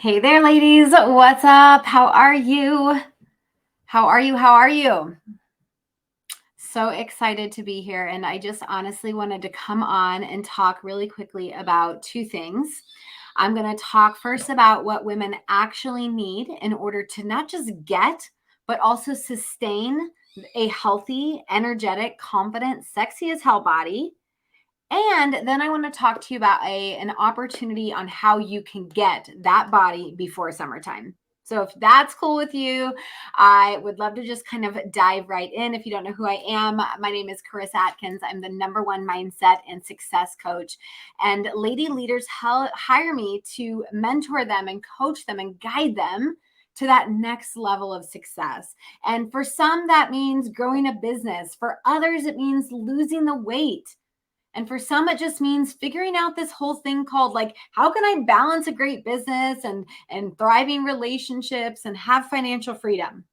Hey there, ladies. What's up? How are you? How are you? How are you? So excited to be here. And I just honestly wanted to come on and talk really quickly about two things. I'm going to talk first about what women actually need in order to not just get, but also sustain a healthy, energetic, confident, sexy as hell body. And then I want to talk to you about an opportunity on how you can get that body before summertime. So if that's cool with you, I would love to just kind of dive right in. If you don't know who I am, my name is Carissa Atkins. I'm the #1 mindset and success coach. And lady leaders hire me to mentor them and coach them and guide them to that next level of success. And for some, that means growing a business. For others, it means losing the weight. And for some, it just means figuring out this whole thing called like, how can I balance a great business and thriving relationships and have financial freedom?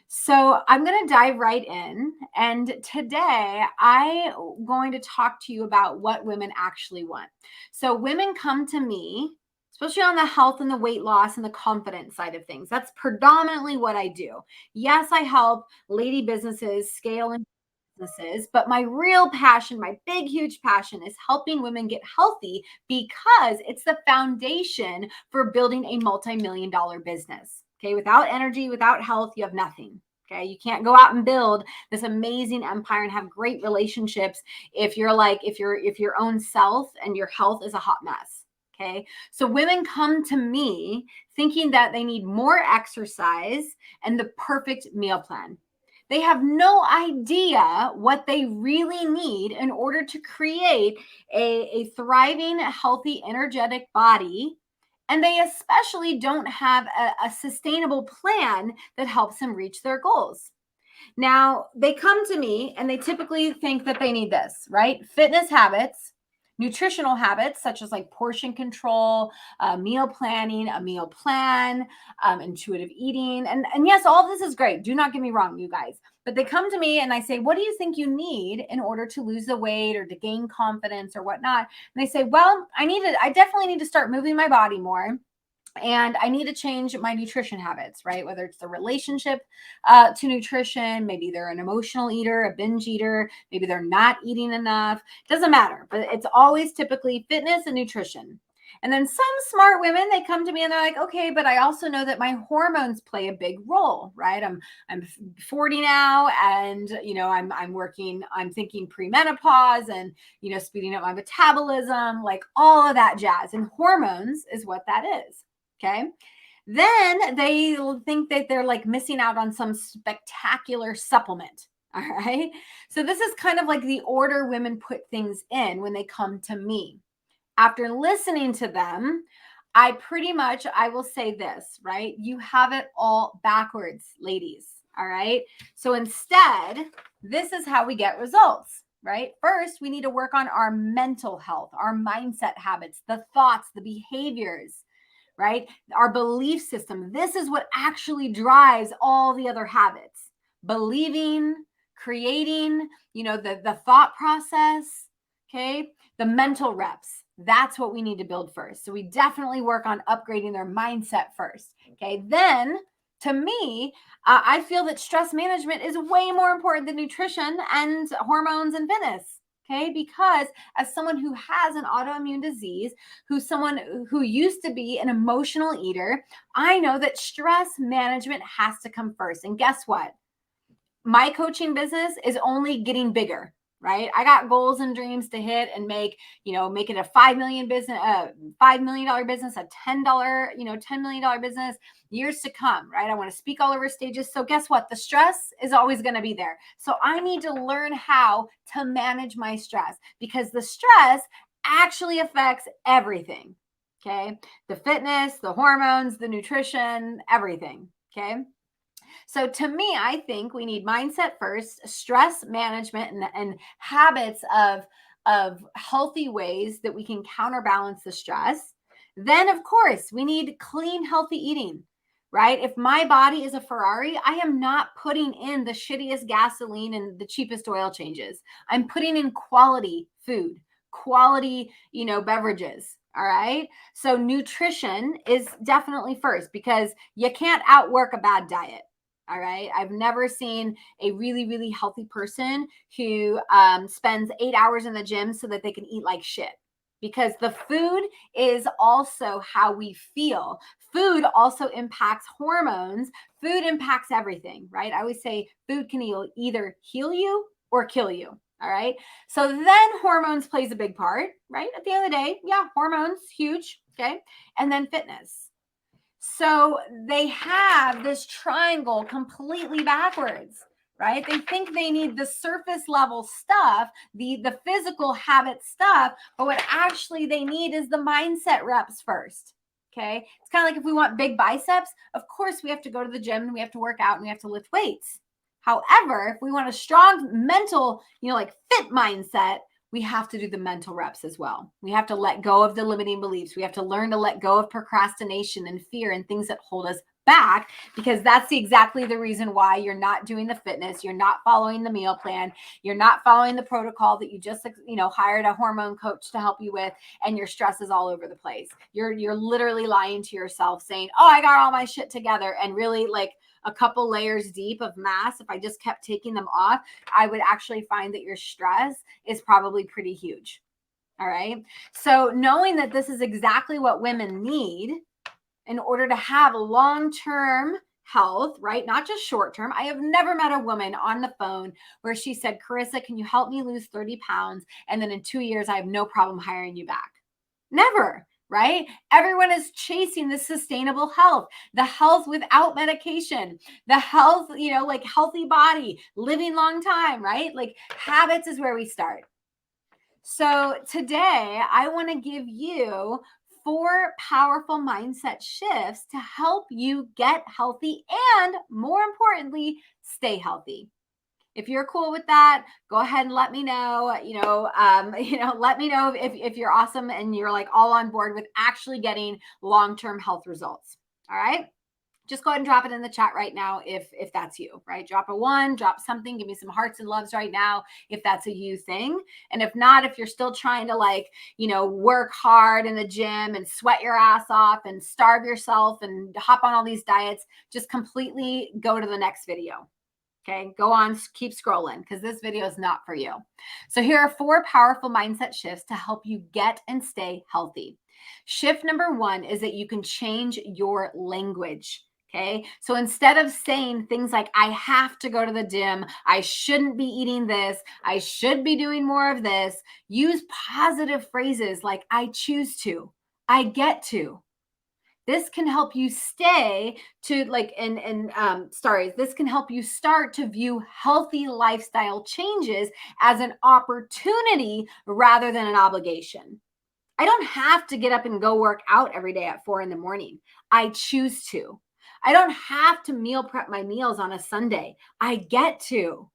So I'm going to dive right in. And today I'm going to talk to you about what women actually want. So women come to me, especially on the health and the weight loss and the confidence side of things. That's predominantly what I do. Yes, I help lady businesses scale and businesses, but my real passion, my big, huge passion is helping women get healthy because it's the foundation for building a multi-million dollar business. Okay. Without energy, without health, you have nothing. Okay. You can't go out and build this amazing empire and have great relationships if if your own self and your health is a hot mess. Okay. So women come to me thinking that they need more exercise and the perfect meal plan. They have no idea what they really need in order to create a thriving, healthy, energetic body. And they especially don't have a sustainable plan that helps them reach their goals. Now, they come to me and they typically think that they need this, right? Fitness habits, nutritional habits, such as like portion control, meal planning, a meal plan, intuitive eating. And yes, all this is great. Do not get me wrong, you guys. But they come to me and I say, what do you think you need in order to lose the weight or to gain confidence or whatnot? And they say, well, I definitely need to start moving my body more, and I need to change my nutrition habits, right? Whether it's the relationship to nutrition, maybe they're an emotional eater, a binge eater, maybe they're not eating enough. Doesn't matter, but it's always typically fitness and nutrition. And then some smart women, they come to me and they're like, okay, but I also know that my hormones play a big role, right? I'm 40 now, and I'm thinking premenopause and speeding up my metabolism, like all of that jazz. And hormones is what that is. Okay. Then they think that they're like missing out on some spectacular supplement. All right. So this is kind of like the order women put things in when they come to me. After listening to them, I will say this, right? You have it all backwards, ladies. All right. So instead, this is how we get results, right? First, we need to work on our mental health, our mindset habits, the thoughts, the behaviors, right? Our belief system. This is what actually drives all the other habits. Believing, creating, the thought process, okay? The mental reps. That's what we need to build first. So we definitely work on upgrading their mindset first. Okay. Then to me, I feel that stress management is way more important than nutrition and hormones and fitness. Okay. Because as someone who has an autoimmune disease, who's someone who used to be an emotional eater, I know that stress management has to come first. And guess what? My coaching business is only getting bigger, right? I got goals and dreams to hit and make it a 5 million business, $5 million business, a $10 million business, years to come, right? I want to speak all over stages. So guess what? The stress is always going to be there. So I need to learn how to manage my stress, because the stress actually affects everything. Okay. The fitness, the hormones, the nutrition, everything. Okay. So to me, I think we need mindset first, stress management, and habits of healthy ways that we can counterbalance the stress. Then, of course, we need clean, healthy eating, right? If my body is a Ferrari, I am not putting in the shittiest gasoline and the cheapest oil changes. I'm putting in quality food, quality, beverages. All right. So nutrition is definitely first because you can't outwork a bad diet. All right. I've never seen a really, really healthy person who spends 8 hours in the gym so that they can eat like shit. Because the food is also how we feel. Food also impacts hormones. Food impacts everything, right? I always say food can either heal you or kill you. All right. So then hormones plays a big part, right? At the end of the day, yeah, hormones, huge. Okay. And then fitness. So they have this triangle completely backwards, right? They think they need the surface level stuff, the physical habit stuff, but what actually they need is the mindset reps first. Okay. It's kind of like if we want big biceps, of course we have to go to the gym and we have to work out and we have to lift weights. However, if we want a strong mental, like fit mindset, we have to do the mental reps as well. We have to let go of the limiting beliefs. We have to learn to let go of procrastination and fear and things that hold us back, because that's exactly the reason why you're not doing the fitness, you're not following the meal plan, you're not following the protocol that you just hired a hormone coach to help you with, and your stress is all over the place. You're literally lying to yourself saying, oh, I got all my shit together, and really like a couple layers deep of mass, if I just kept taking them off, I would actually find that your stress is probably pretty huge. All right. So knowing that this is exactly what women need in order to have long-term health, right? Not just short-term. I have never met a woman on the phone where she said, Carissa, can you help me lose 30 pounds? And then in 2 years, I have no problem hiring you back. Never. Right? Everyone is chasing the sustainable health, the health without medication, the health, like healthy body, living long time, right? Like habits is where we start. So today I want to give you 4 powerful mindset shifts to help you get healthy and, more importantly, stay healthy. If you're cool with that, go ahead and let me know. Let me know if you're awesome and you're like all on board with actually getting long-term health results. All right. Just go ahead and drop it in the chat right now if that's you, right? Drop a 1, drop something, give me some hearts and loves right now if that's a you thing. And if not, if you're still trying to work hard in the gym and sweat your ass off and starve yourself and hop on all these diets, just completely go to the next video. Okay, go on, keep scrolling because this video is not for you. So here are 4 powerful mindset shifts to help you get and stay healthy. Shift number 1 is that you can change your language. Okay, so instead of saying things like, I have to go to the gym, I shouldn't be eating this, I should be doing more of this, use positive phrases like, I choose to, I get to. This can help you stay to this can help you start to view healthy lifestyle changes as an opportunity rather than an obligation. I don't have to get up and go work out every day at 4 a.m. I choose to. I don't have to meal prep my meals on a Sunday. I get to.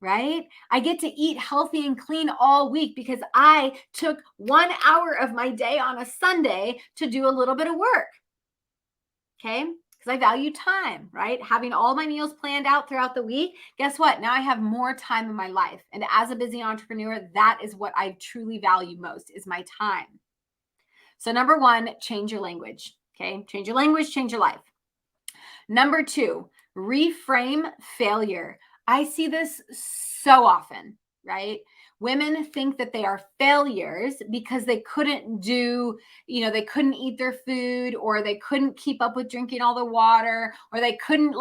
Right? I get to eat healthy and clean all week because I took 1 hour of my day on a Sunday to do a little bit of work. Okay? Because I value time, right? Having all my meals planned out throughout the week. Guess what? Now I have more time in my life. And as a busy entrepreneur, that is what I truly value most is my time. So number 1, change your language. Okay? Change your language, change your life. Number 2, reframe failure. I see this so often, right? Women think that they are failures because they couldn't they couldn't eat their food, or they couldn't keep up with drinking all the water, or they couldn't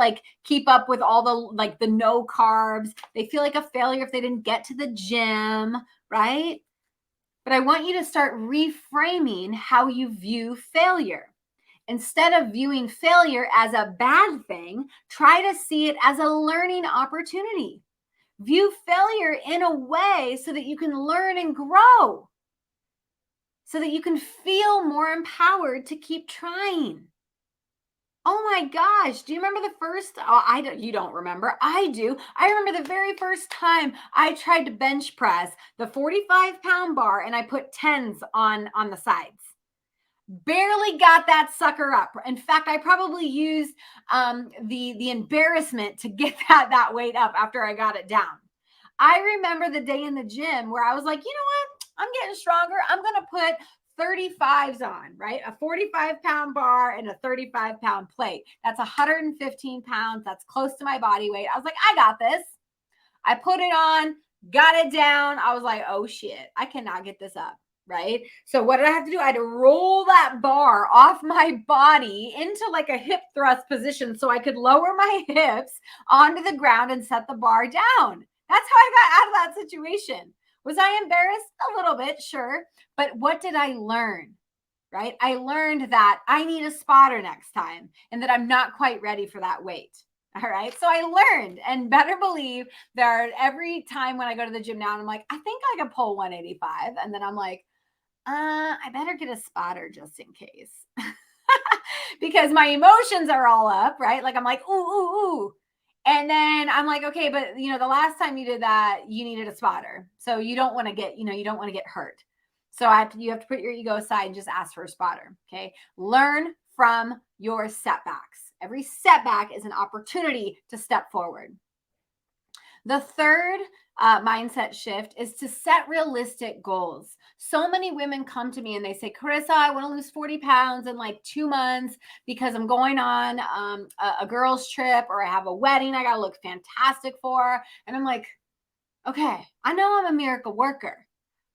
keep up with all the no carbs. They feel like a failure if they didn't get to the gym, right? But I want you to start reframing how you view failure. Instead of viewing failure as a bad thing, try to see it as a learning opportunity. View failure in a way so that you can learn and grow, so that you can feel more empowered to keep trying. Oh my gosh, do you remember the first? You don't remember. I do. I remember the very first time I tried to bench press the 45-pound bar and I put 10s on the sides. Barely got that sucker up. In fact, I probably used the embarrassment to get that weight up after I got it down. I remember the day in the gym where I was like, you know what? I'm getting stronger. I'm going to put 35s on, right? A 45-pound bar and a 35-pound plate. That's 115 pounds. That's close to my body weight. I was like, I got this. I put it on, got it down. I was like, oh shit, I cannot get this up. Right. So what did I have to do? I had to roll that bar off my body into like a hip thrust position so I could lower my hips onto the ground and set the bar down. That's how I got out of that situation. Was I embarrassed? A little bit, sure. But what did I learn? Right. I learned that I need a spotter next time and that I'm not quite ready for that weight. All right. So I learned, and better believe that every time when I go to the gym now, and I'm like, I think I can pull 185. And then I'm like, I better get a spotter just in case. Because my emotions are all up, right? Like I'm like, ooh, ooh, ooh. And then I'm like, okay, but the last time you did that, you needed a spotter. So you don't want to get, you don't want to get hurt. So you have to put your ego aside and just ask for a spotter. Okay. Learn from your setbacks. Every setback is an opportunity to step forward. The third mindset shift is to set realistic goals. So many women come to me and they say, Carissa, I want to lose 40 pounds in like 2 months because I'm going on a girls' trip, or I have a wedding I got to look fantastic for. And I'm like, okay, I know I'm a miracle worker.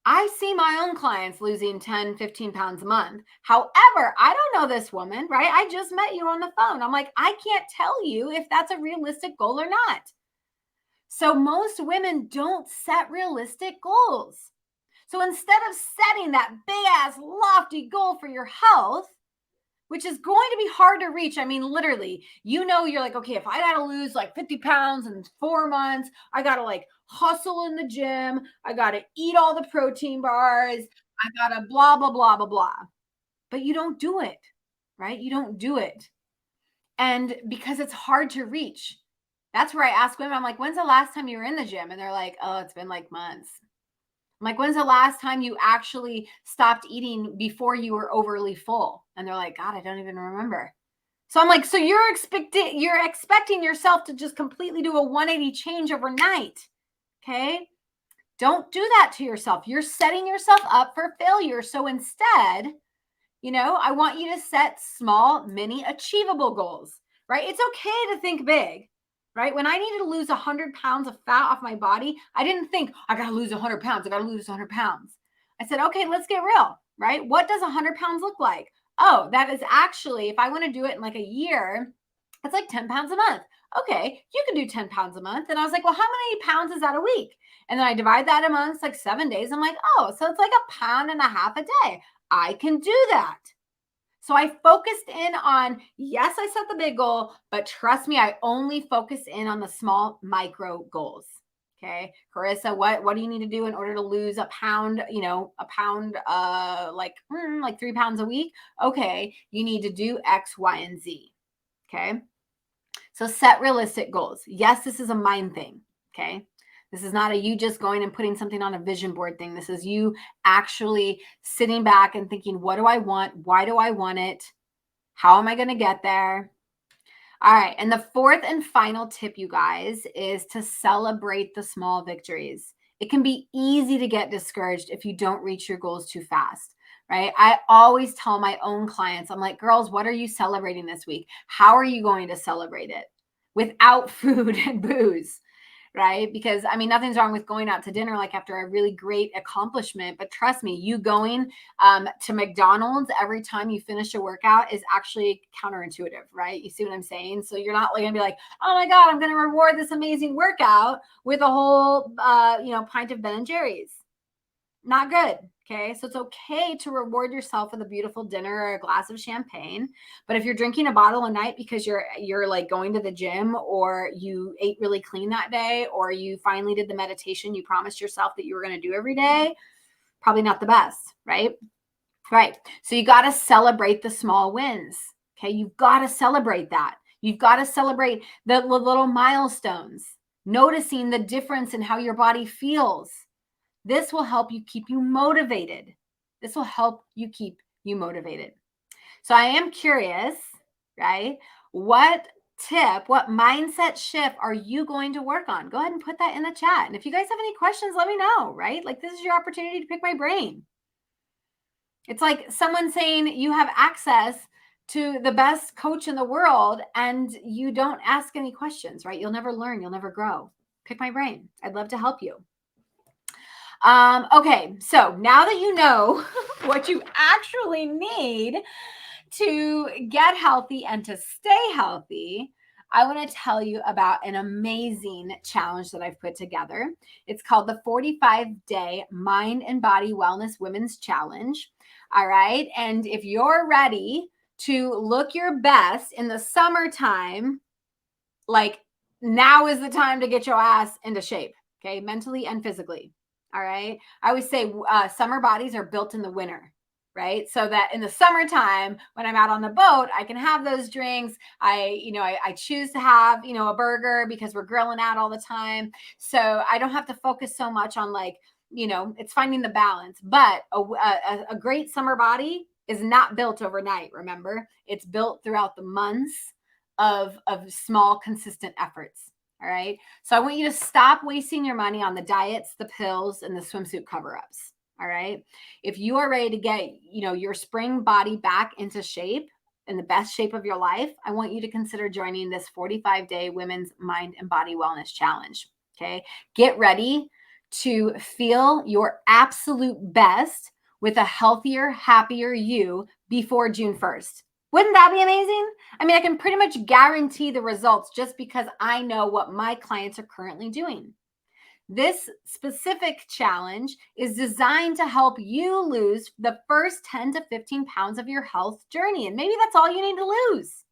I see my own clients losing 10, 15 pounds a month. However, I don't know this woman, right? I just met you on the phone. I'm like, I can't tell you if that's a realistic goal or not. So most women don't set realistic goals. So instead of setting that big ass lofty goal for your health, which is going to be hard to reach. I mean, literally, you're like, okay, if I got to lose like 50 pounds in 4 months, I got to like hustle in the gym. I got to eat all the protein bars. I got to blah, blah, blah, blah, blah. But you don't do it, right? You don't do it. And because it's hard to reach. That's where I ask women, I'm like, when's the last time you were in the gym? And they're like, oh, it's been like months. I'm like, when's the last time you actually stopped eating before you were overly full? And they're like, God, I don't even remember. So I'm like, so you're expecting yourself to just completely do a 180 change overnight. Okay. Don't do that to yourself. You're setting yourself up for failure. So instead, I want you to set small, mini achievable goals, right? It's okay to think big. Right? When I needed to lose 100 pounds of fat off my body, I didn't think, I got to lose 100 pounds. I got to lose 100 pounds. I said, okay, let's get real, right? What does 100 pounds look like? Oh, that is actually, if I want to do it in like a year, it's like 10 pounds a month. Okay, you can do 10 pounds a month. And I was like, well, how many pounds is that a week? And then I divide that amongst like 7 days. I'm like, oh, so it's like 1.5 pounds a day. I can do that. So I focused in on, yes, I set the big goal, but trust me, I only focus in on the small micro goals. Okay. Carissa, what do you need to do in order to lose a pound, like 3 pounds a week? Okay. You need to do X, Y, and Z. Okay. So set realistic goals. Yes, this is a mind thing. Okay. This is not you just going and putting something on a vision board thing. This is you actually sitting back and thinking, what do I want? Why do I want it? How am I going to get there? All right. And the fourth and final tip, you guys, is to celebrate the small victories. It can be easy to get discouraged if you don't reach your goals too fast, right? I always tell my own clients, I'm like, girls, what are you celebrating this week? How are you going to celebrate it without food and booze? Right? Because I mean, nothing's wrong with going out to dinner like after a really great accomplishment, but trust me, you going to McDonald's every time you finish a workout is actually counterintuitive, right? You see what I'm saying? So you're not going to be like, oh my God, I'm going to reward this amazing workout with a whole, pint of Ben and Jerry's. Not good. Okay. So it's okay to reward yourself with a beautiful dinner or a glass of champagne. But if you're drinking a bottle a night because you're like going to the gym, or you ate really clean that day, or you finally did the meditation you promised yourself that you were going to do every day, probably not the best, right? Right. So you got to celebrate the small wins. Okay. You've got to celebrate that. You've got to celebrate the little milestones, noticing the difference in how your body feels. This will help you keep you motivated. This will help you keep you motivated. So I am curious, right? What mindset shift are you going to work on? Go ahead and put that in the chat. And if you guys have any questions, let me know, right? Like, this is your opportunity to pick my brain. It's like someone saying you have access to the best coach in the world and you don't ask any questions, right? You'll never learn, you'll never grow. Pick my brain. I'd love to help you. Okay, so now that you know what you actually need to get healthy and to stay healthy, I want to tell you about an amazing challenge that I've put together. It's called the 45-day Mind and Body Wellness Women's Challenge. All right. And if you're ready to look your best in the summertime, like now is the time to get your ass into shape, okay, mentally and physically. All right. I always say summer bodies are built in the winter, right? So that in the summertime, when I'm out on the boat, I can have those drinks. I choose to have, a burger because we're grilling out all the time. So I don't have to focus so much on it's finding the balance. But a great summer body is not built overnight. Remember, it's built throughout the months of small, consistent efforts. All right. So I want you to stop wasting your money on the diets, the pills, and the swimsuit cover-ups. All right. If you are ready to get, your spring body back into shape, in the best shape of your life, I want you to consider joining this 45-day Women's Mind and Body Wellness Challenge. Okay. Get ready to feel your absolute best with a healthier, happier you before June 1st. Wouldn't that be amazing? I mean, I can pretty much guarantee the results just because I know what my clients are currently doing. This specific challenge is designed to help you lose the first 10 to 15 pounds of your health journey. And maybe that's all you need to lose.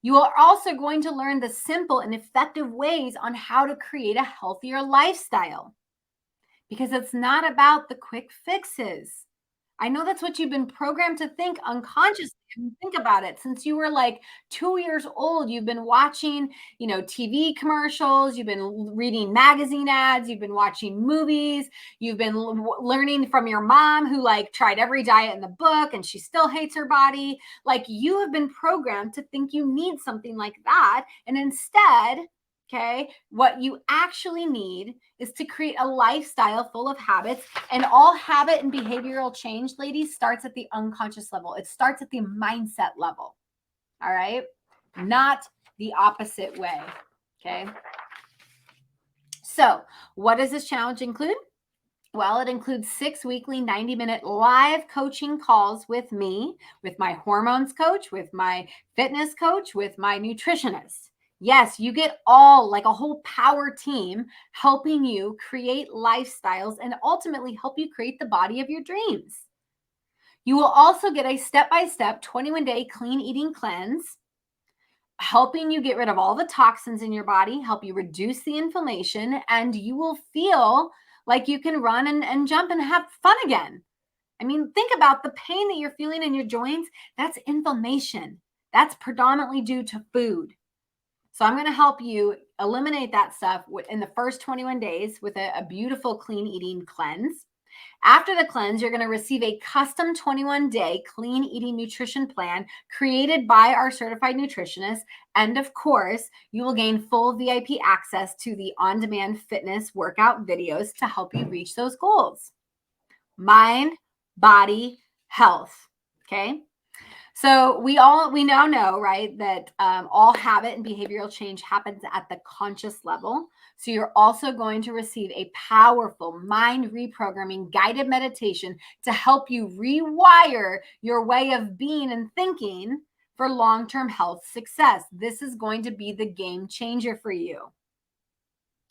You are also going to learn the simple and effective ways on how to create a healthier lifestyle, because it's not about the quick fixes. I know that's what you've been programmed to think unconsciously. I mean, think about it. Since you were like 2 years old, you've been watching, TV commercials, you've been reading magazine ads, you've been watching movies, you've been learning from your mom who tried every diet in the book and she still hates her body. Like, you have been programmed to think you need something like that. And instead, okay, what you actually need is to create a lifestyle full of habits. And all habit and behavioral change, ladies, starts at the unconscious level. It starts at the mindset level. All right. Not the opposite way. Okay. So, what does this challenge include? Well, it includes 6 weekly 90-minute live coaching calls with me, with my hormones coach, with my fitness coach, with my nutritionist. Yes, you get all, like a whole power team, helping you create lifestyles and ultimately help you create the body of your dreams. You will also get a step-by-step 21-day clean eating cleanse, helping you get rid of all the toxins in your body, help you reduce the inflammation, and you will feel like you can run and jump and have fun again. I mean, think about the pain that you're feeling in your joints. That's inflammation. That's predominantly due to food. So I'm going to help you eliminate that stuff in the first 21 days with a beautiful clean eating cleanse. After the cleanse, you're going to receive a custom 21-day clean eating nutrition plan created by our certified nutritionist. And of course, you will gain full VIP access to the on-demand fitness workout videos to help you reach those goals. Mind, body, health. Okay. So we now know, right, that all habit and behavioral change happens at the conscious level. So you're also going to receive a powerful mind reprogramming guided meditation to help you rewire your way of being and thinking for long-term health success. This is going to be the game changer for you.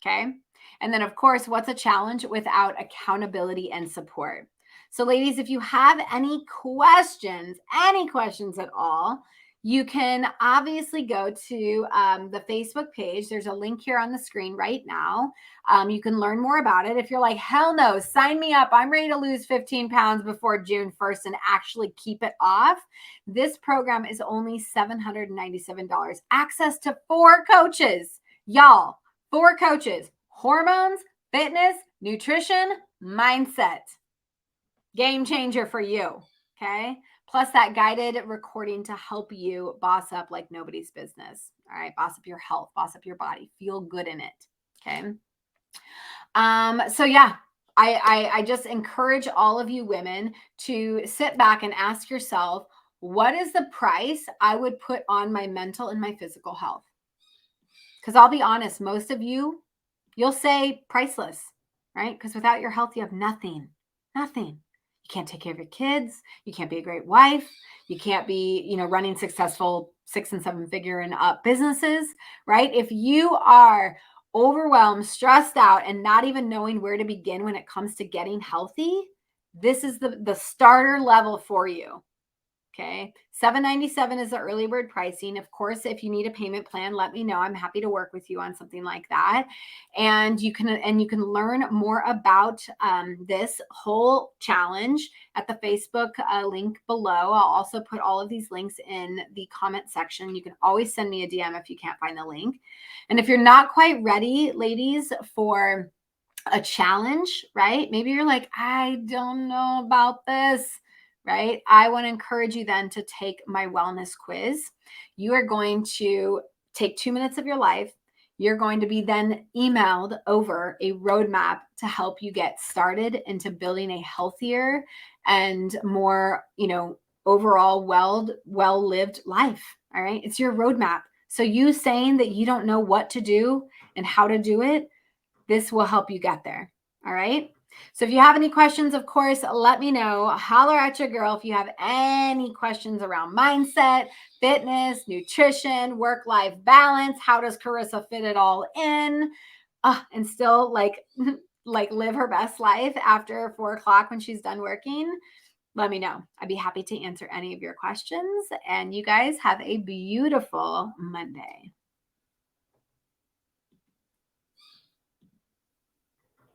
Okay. And then, of course, what's a challenge without accountability and support? So, ladies, if you have any questions at all, you can obviously go to the Facebook page. There's a link here on the screen right now. You can learn more about it. If you're like, hell no, sign me up. I'm ready to lose 15 pounds before June 1st and actually keep it off. This program is only $797. Access to 4 coaches. Y'all, 4 coaches: hormones, fitness, nutrition, mindset. Game changer for you. Okay. Plus that guided recording to help you boss up like nobody's business. All right. Boss up your health, boss up your body, feel good in it. Okay. So yeah, I just encourage all of you women to sit back and ask yourself, what is the price I would put on my mental and my physical health? Because I'll be honest, most of you, you'll say priceless, right? Because without your health, you have nothing, nothing. You can't take care of your kids. You can't be a great wife. You can't be, running successful 6 and 7 figure and up businesses, right? If you are overwhelmed, stressed out, and not even knowing where to begin when it comes to getting healthy, this is the starter level for you. Okay. $797 is the early bird pricing. Of course, if you need a payment plan, let me know. I'm happy to work with you on something like that. And you can learn more about this whole challenge at the Facebook link below. I'll also put all of these links in the comment section. You can always send me a DM if you can't find the link. And if you're not quite ready, ladies, for a challenge, right? Maybe you're like, I don't know about this, right? I want to encourage you then to take my wellness quiz. You are going to take 2 minutes of your life. You're going to be then emailed over a roadmap to help you get started into building a healthier and more, overall well-lived life. All right. It's your roadmap. So you saying that you don't know what to do and how to do it, this will help you get there. All right. So if you have any questions, of course, let me know. Holler at your girl if you have any questions around mindset, fitness, nutrition, work-life balance. How does Carissa fit it all in? And still like live her best life after 4 o'clock when she's done working? Let me know. I'd be happy to answer any of your questions. And you guys have a beautiful Monday.